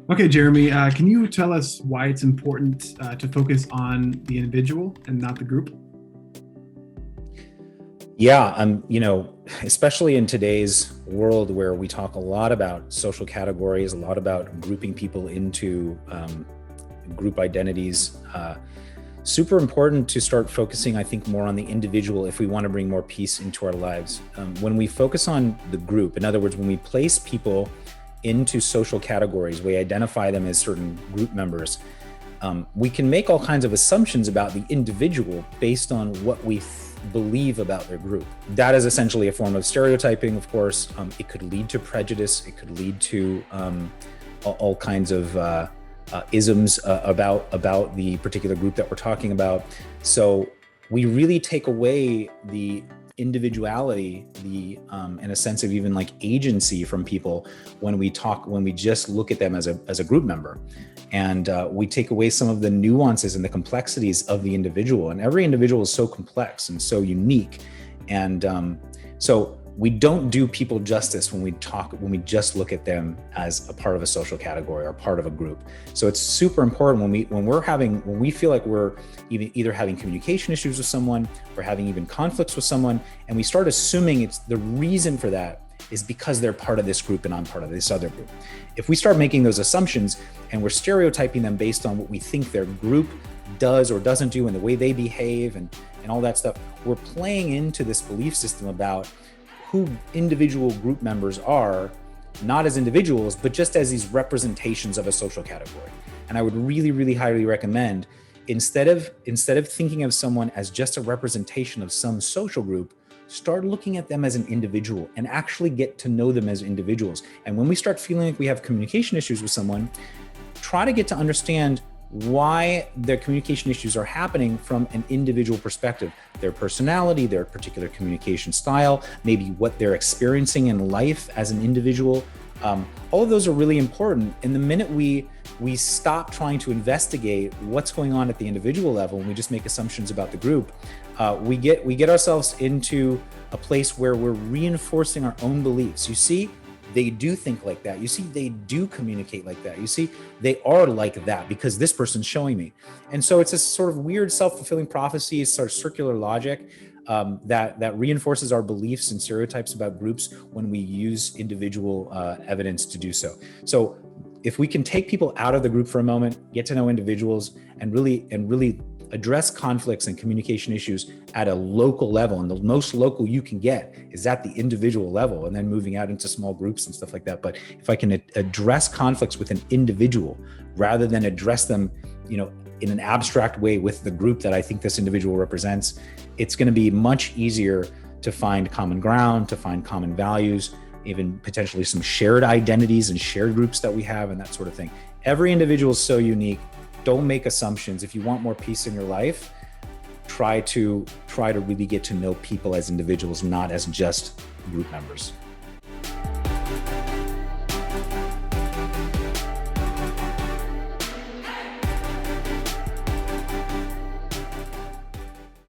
Okay, Jeremy, can you tell us why it's important to focus on the individual and not the group? Yeah, especially in today's world where we talk a lot about social categories, a lot about grouping people into group identities. Super important to start focusing, I think, more on the individual if we want to bring more peace into our lives. When we focus on the group, in other words, when we place people into social categories, we identify them as certain group members. We can make all kinds of assumptions about the individual based on what we believe about their group. That is essentially a form of stereotyping, of course. It could lead to prejudice. It could lead to all kinds of isms about the particular group that we're talking about. So we really take away the individuality, in a sense of even like agency from people when we just look at them as a group member. And we take away some of the nuances and the complexities of the individual. And every individual is so complex and so unique. And so we don't do people justice when we just look at them as a part of a social category or part of a group. So it's super important when we feel like we're either having communication issues with someone or having even conflicts with someone, and we start assuming it's the reason for that is because they're part of this group and I'm part of this other group. If we start making those assumptions and we're stereotyping them based on what we think their group does or doesn't do and the way they behave and all that stuff, we're playing into this belief system about who individual group members are, not as individuals, but just as these representations of a social category. And I would really, really highly recommend, instead of thinking of someone as just a representation of some social group, start looking at them as an individual and actually get to know them as individuals. And when we start feeling like we have communication issues with someone, try to get to understand why their communication issues are happening from an individual perspective, their personality, their particular communication style, maybe what they're experiencing in life as an individual. All of those are really important. And the minute we stop trying to investigate what's going on at the individual level and we just make assumptions about the group, we get ourselves into a place where we're reinforcing our own beliefs. You see, they do think like that. You see, they do communicate like that. You see, they are like that because this person's showing me. And so it's a sort of weird self-fulfilling prophecy, sort of circular logic that reinforces our beliefs and stereotypes about groups when we use individual evidence to do so. So if we can take people out of the group for a moment, get to know individuals, and really address conflicts and communication issues at a local level, and the most local you can get is at the individual level, and then moving out into small groups and stuff like that. But if I can address conflicts with an individual rather than address them, in an abstract way with the group that I think this individual represents, it's going to be much easier to find common ground, to find common values, even potentially some shared identities and shared groups that we have and that sort of thing. Every individual is so unique. Don't make assumptions. If you want more peace in your life, try to really get to know people as individuals, not as just group members.